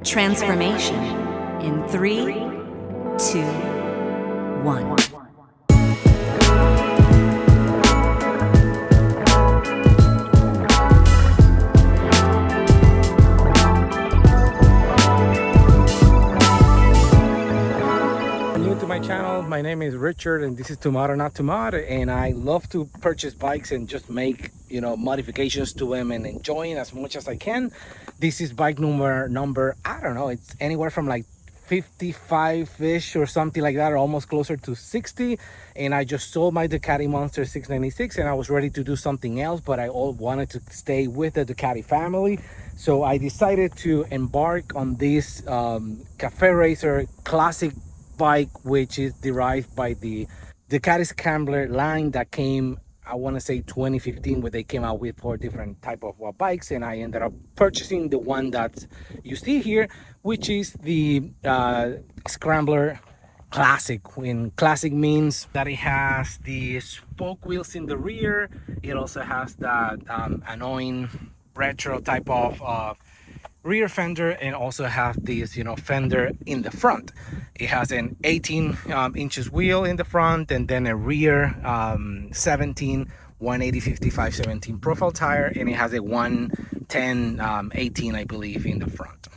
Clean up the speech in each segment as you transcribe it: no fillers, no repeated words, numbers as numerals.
Transformation in 3, 2, 1. New to my channel, my name is Richard and this is Tomorrow Not to Mod, and I love to purchase bikes and just make modifications to them and enjoying as much as I can. This is bike number I don't know, it's anywhere from like 55-ish or something like that, or almost closer to 60. And I just sold my Ducati Monster 696 and I was ready to do something else, but I all wanted to stay with the Ducati family. So I decided to embark on this cafe racer classic bike, which is derived by the Ducati Scrambler line that came, I want to say 2015, where they came out with 4 different type of bikes, and I ended up purchasing the one that you see here, which is the Scrambler Classic. When classic means that it has the spoke wheels in the rear, it also has that annoying retro type of rear fender, and also have this fender in the front. It has an 18 inches wheel in the front, and then a rear 17 180 55 17 profile tire, and it has a 110 18, I believe, in the front.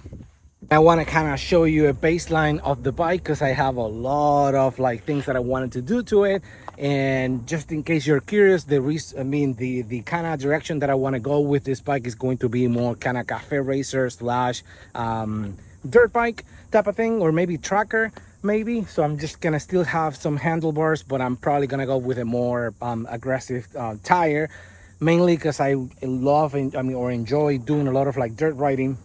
I want to kind of show you a baseline of the bike because I have a lot of things that I wanted to do to it. And just in case you're curious, the kind of direction that I want to go with this bike is going to be more kind of cafe racer slash dirt bike type of thing, or maybe tracker maybe. So I'm just gonna still have some handlebars, but I'm probably gonna go with a more aggressive tire, mainly because I love or enjoy doing a lot of dirt riding.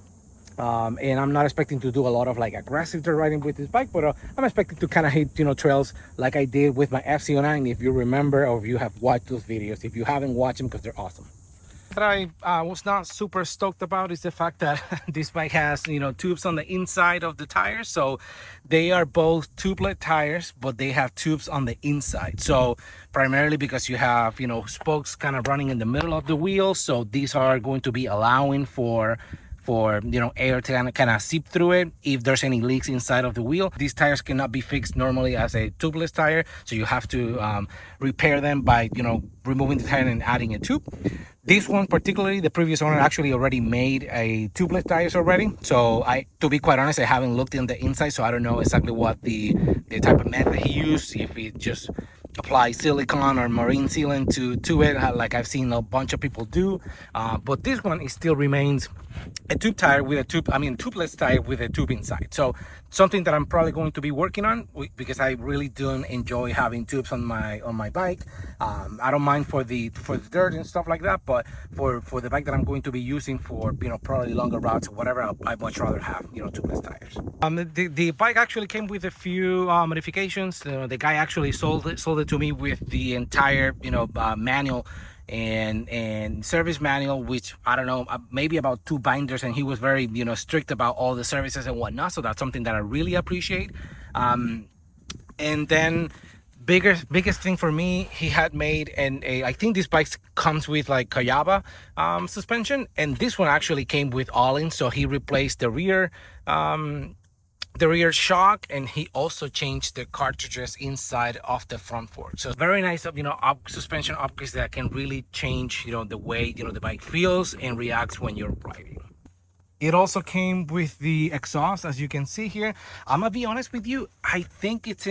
And I'm not expecting to do a lot of aggressive dirt riding with this bike, but I'm expecting to kind of hit trails like I did with my FC09, if you remember, or if you have watched those videos. If you haven't watched them, because they're awesome. What I was not super stoked about is the fact that this bike has tubes on the inside of the tires. So they are both tubelet tires, but they have tubes on the inside. So primarily because you have spokes kind of running in the middle of the wheel, so these are going to be allowing for air to kind of seep through it if there's any leaks inside of the wheel. These tires cannot be fixed normally as a tubeless tire, so you have to repair them by removing the tire and adding a tube. This one particularly, the previous owner actually already made a tubeless tires already, so to be quite honest, I haven't looked in the inside, so I don't know exactly what the type of method he used, if he just apply silicone or marine sealant to it, like I've seen a bunch of people do. But this one, it still remains a tube tire with a tubeless tire with a tube inside. So something that I'm probably going to be working on, because I really do enjoy having tubes on my bike. I don't mind for the dirt and stuff like that, but for the bike that I'm going to be using for probably longer routes or whatever, I'd much rather have tubeless tires. The bike actually came with a few modifications. The guy actually sold it to me with the entire manual and service manual, which I don't know, maybe about 2 binders, and he was very strict about all the services and whatnot, so that's something that I really appreciate. And then biggest thing for me, he had made I think this bike comes with Kayo suspension, and this one actually came with all-in, so he replaced the rear shock, and he also changed the cartridges inside of the front fork. So very nice suspension upgrades that can really change the way the bike feels and reacts when you're riding. It also came with the exhaust, as you can see here. I'm gonna be honest with you, I think it's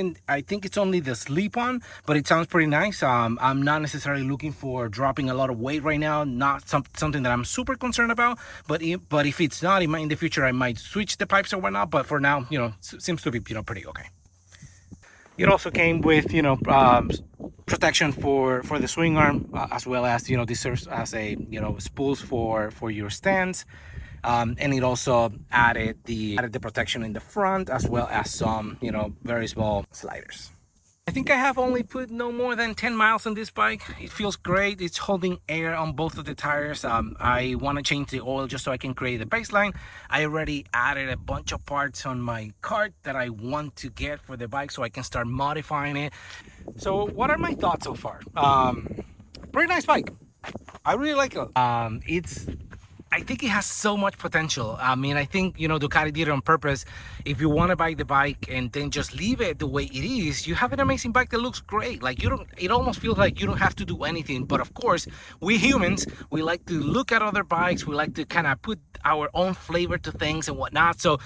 only the slip-on, but it sounds pretty nice. I'm not necessarily looking for dropping a lot of weight right now, not something that I'm super concerned about, but if it's not, in the future I might switch the pipes or whatnot, but for now seems to be pretty okay. It also came with protection for the swing arm, as well as this serves as a spools for your stands. And it also added the protection in the front, as well as some very small sliders. I think I have only put no more than 10 miles on this bike. It feels great. It's holding air on both of the tires. I want to change the oil just so I can create a baseline. I already added a bunch of parts on my cart that I want to get for the bike so I can start modifying it. So what are my thoughts so far? Pretty nice bike. I really like it. It's I think it has so much potential. I mean, I think, you know, Ducati did it on purpose. If you want to buy the bike and then just leave it the way it is, you have an amazing bike that looks great. Like, you don't, it almost feels like you don't have to do anything. But of course, we humans, we like to look at other bikes. We like to kind of put our own flavor to things and whatnot. So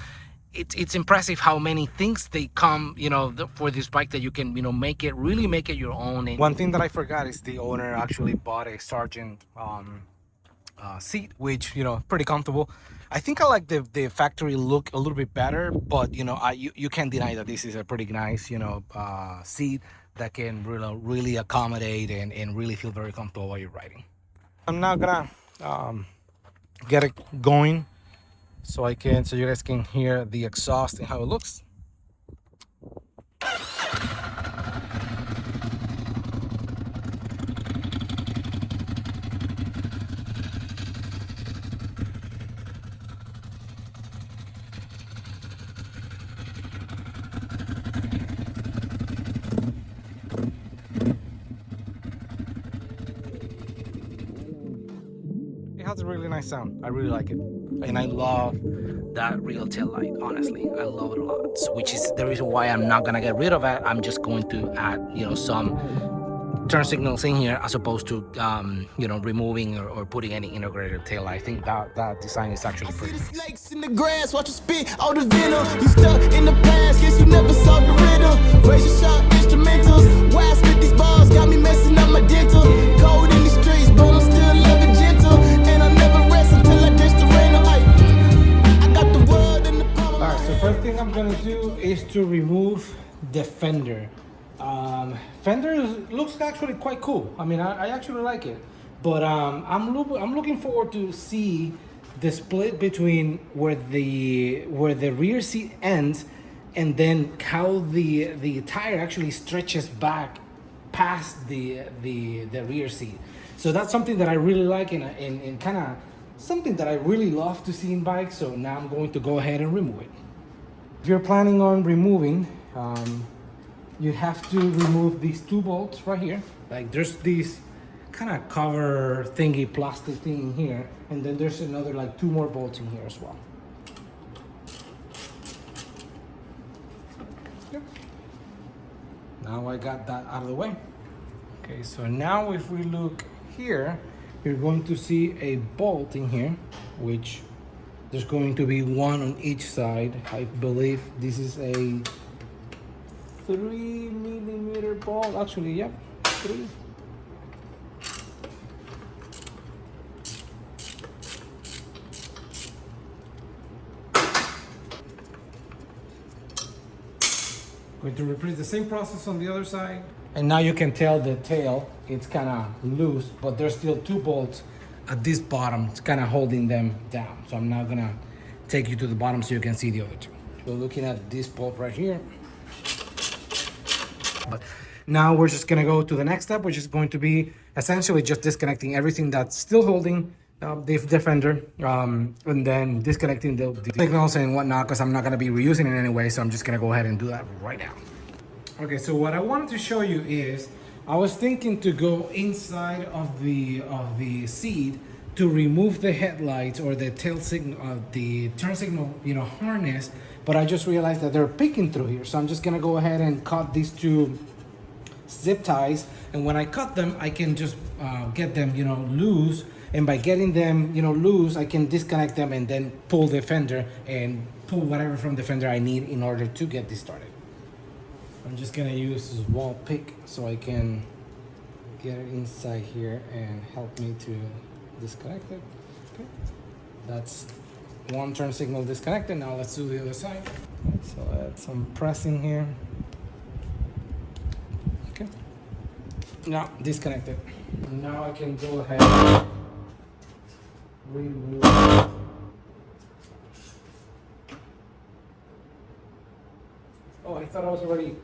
it's impressive how many things they come, you know, for this bike that you can, you know, really make it your own. And one thing that I forgot is the owner actually bought a Sargent seat, which, you know, pretty comfortable. I think I like the factory look a little bit better, but you know, you can't deny that this is a pretty nice, you know, seat that can really accommodate and really feel very comfortable while you're riding. I'm now gonna get it going so you guys can hear the exhaust and how it looks. It has a really nice sound. I really like it, and I love that real tail light. Honestly, I love it a lot. So, which is the reason why I'm not gonna get rid of it. I'm just going to add, you know, some turn signals in here as opposed to you know, removing or putting any integrated tail light. I think that design is actually pretty nice. Snakes in the grass, watch you spit all the venom. You stuck in the past, guess you never saw the rhythm. Razor sharp instrumentals, why I spit these bars, got me messing up my dental. Cold in the streets, but I'm still loving gentle. And I never rest until I ditch the rain. I got the world in the palm of my hand. Alright, so first thing I'm gonna do is to remove the fender. Fender looks actually quite cool. I mean, I actually like it, but I'm looking forward to see the split between where the rear seat ends and then how the tire actually stretches back past the rear seat. So that's something that I really like and kind of something that I really love to see in bikes. So now I'm going to go ahead and remove it. If you're planning on removing, you have to remove these two bolts right here. Like, there's this kind of cover thingy, plastic thing in here, and then there's another like two more bolts in here as well. Yep. Now I got that out of the way. Okay, so now if we look here, you're going to see a bolt in here, which there's going to be one on each side. I believe this is a 3mm bolt. Actually, yep, 3. Going to repeat the same process on the other side. And now you can tell the tail, it's kind of loose, but there's still two bolts at this bottom. It's kind of holding them down. So I'm now gonna take you to the bottom so you can see the other two. We're looking at this bolt right here. But now we're just gonna go to the next step, which is going to be essentially just disconnecting everything that's still holding the fender, and then disconnecting the signals and whatnot, because I'm not gonna be reusing it anyway. So I'm just gonna go ahead and do that right now. Okay, so what I wanted to show you is I was thinking to go inside of the seat to remove the headlights or the tail signal, the turn signal, you know, harness. But I just realized that they're picking through here, so I'm just gonna go ahead and cut these two zip ties. And when I cut them, I can just get them, you know, loose. And by getting them, you know, loose, I can disconnect them and then pull the fender and pull whatever from the fender I need in order to get this started. I'm just gonna use this wall pick so I can get it inside here and help me to disconnect it. Okay, that's one turn signal disconnected. Now let's do the other side. Okay, so add some pressing here. Okay, now disconnected. Now I can go ahead and remove. Oh, I thought I was already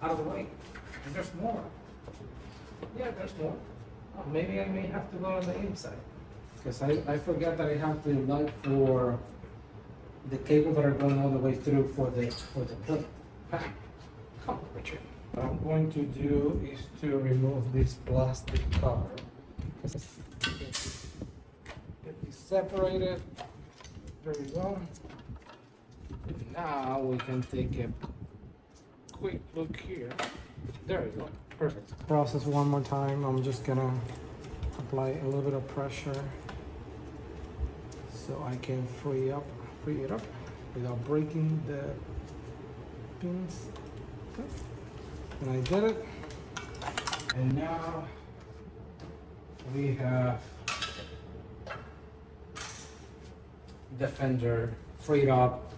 out of the way. And there's more. Yeah, there's more. Oh, maybe I may have to go on the inside. Because I forgot that I have the light for the cables that are going all the way through for the plate. Come on, Richard. What I'm going to do is to remove this plastic cover. Get this separated. There we go. Now we can take a quick look here. There we go. Perfect. Process one more time. I'm just gonna apply a little bit of pressure so I can free it up without breaking the pins. Okay. And I did it. And now we have the fender freed up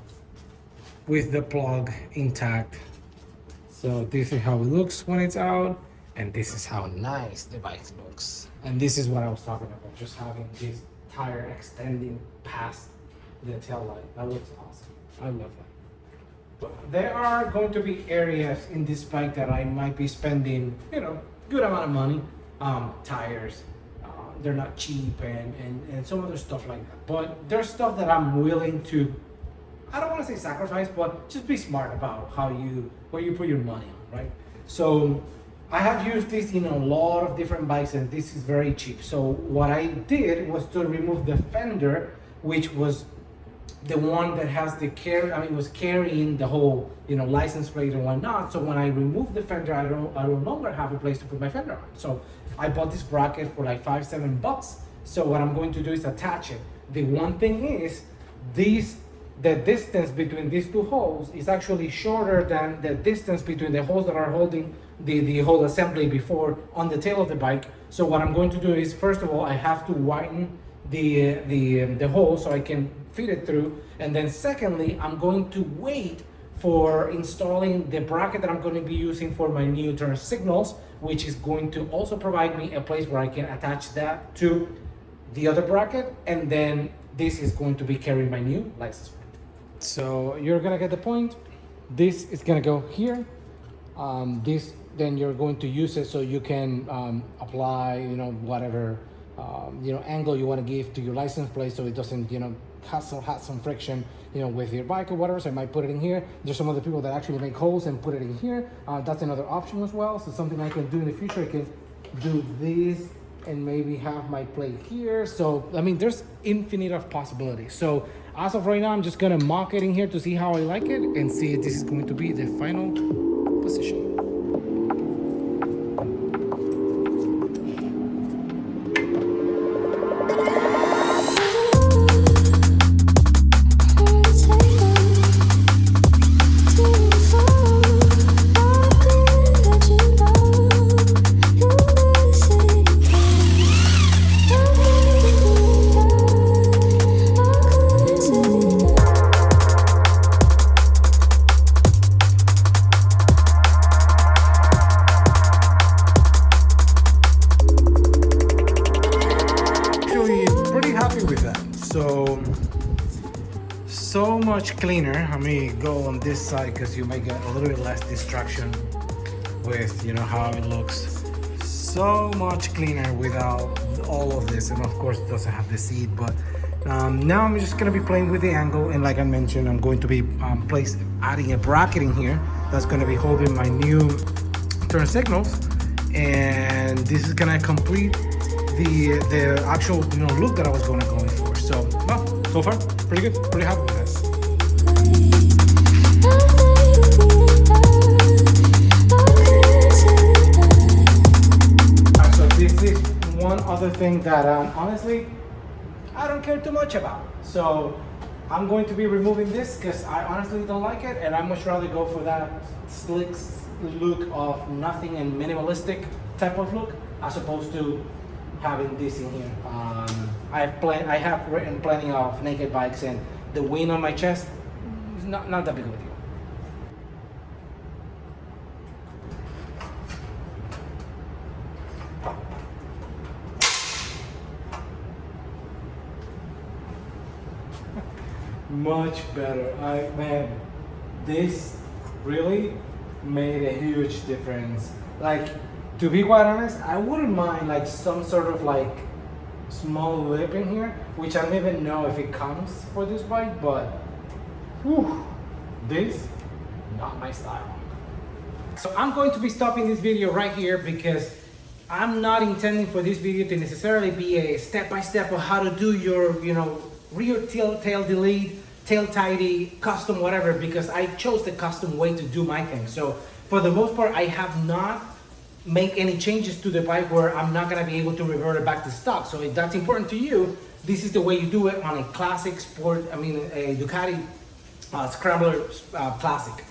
with the plug intact. So this is how it looks when it's out, and this is how nice the bike looks. And this is what I was talking about, just having this tire extending past the tail light. That looks awesome. I love that. But there are going to be areas in this bike that I might be spending, you know, good amount of money. Tires, they're not cheap, and some other stuff like that. But there's stuff that I'm willing to, I don't want to say sacrifice, but just be smart about where you put your money on, right? So I have used this in a lot of different bikes, and this is very cheap. So what I did was to remove the fender, which was the one that has the was carrying the whole, you know, license plate and whatnot. So when I remove the fender, I no longer have a place to put my fender on. So I bought this bracket for like $5-7. So what I'm going to do is attach it. The one thing is, the distance between these two holes is actually shorter than the distance between the holes that are holding the whole assembly before on the tail of the bike. So what I'm going to do is, first of all, I have to widen the hole so I can feed it through, and then secondly, I'm going to wait for installing the bracket that I'm going to be using for my new turn signals, which is going to also provide me a place where I can attach that to the other bracket, and then this is going to be carrying my new license plate. So you're gonna get the point. This is gonna go here. Then you're going to use it so you can apply, you know, whatever angle you want to give to your license plate, so it doesn't, you know, have some friction, you know, with your bike or whatever. So I might put it in here. There's some other people that actually make holes and put it in here. That's another option as well. So something I can do in the future, I can do this and maybe have my plate here. So I mean, there's infinite of possibilities. So as of right now, I'm just gonna mock it in here to see how I like it and see if this is going to be the final position. So much cleaner. Let me go on this side because you might get a little bit less distraction with, you know, how it looks. So much cleaner without all of this, and of course it doesn't have the seat. But now I'm just gonna be playing with the angle, and like I mentioned, I'm going to be adding a bracket in here that's gonna be holding my new turn signals, and this is gonna complete the actual, you know, look that I was going for. So, well, so far pretty good, pretty happy with that. So this is one other thing that honestly I don't care too much about. So I'm going to be removing this because I honestly don't like it, and I much rather go for that slick look of nothing and minimalistic type of look as opposed to having this in here. I have ridden plenty of naked bikes, and the wing on my chest is not that big of a deal. Much better. Man, this really made a huge difference. Like, to be quite honest, I wouldn't mind like some sort of like small lip in here, which I don't even know if it comes for this bike, but whew, this, not my style. So I'm going to be stopping this video right here because I'm not intending for this video to necessarily be a step-by-step of how to do your, rear tail delete, tail tidy, custom whatever, because I chose the custom way to do my thing. So for the most part, I have not make any changes to the bike where I'm not gonna be able to revert it back to stock. So if that's important to you, this is the way you do it on a classic sport, a Ducati Scrambler Classic.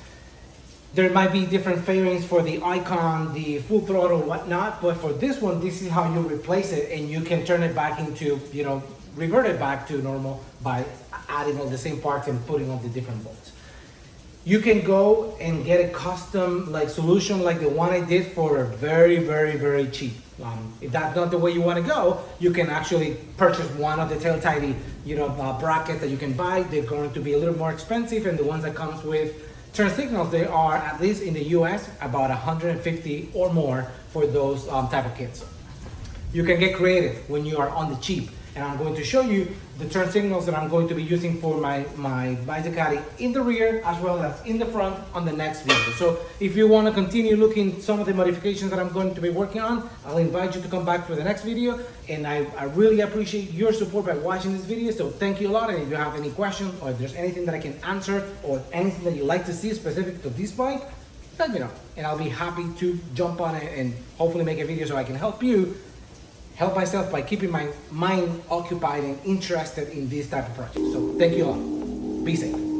There might be different fairings for the Icon, the full throttle, whatnot, but for this one, this is how you replace it, and you can turn it back into, revert it back to normal by adding all the same parts and putting all the different bolts. You can go and get a custom solution like the one I did for very, very, very cheap. If that's not the way you want to go, you can actually purchase one of the tail tidy, brackets that you can buy. They're going to be a little more expensive, and the ones that comes with turn signals, they are, at least in the US, about 150 or more for those type of kits. You can get creative when you are on the cheap, and I'm going to show you the turn signals that I'm going to be using for my Ducati in the rear as well as in the front on the next video. So if you want to continue looking some of the modifications that I'm going to be working on, I'll invite you to come back for the next video, and I really appreciate your support by watching this video. So thank you a lot, and if you have any questions or if there's anything that I can answer or anything that you'd like to see specific to this bike, let me know, and I'll be happy to jump on it and hopefully make a video so I can help help myself by keeping my mind occupied and interested in this type of project. So thank you all. Be safe.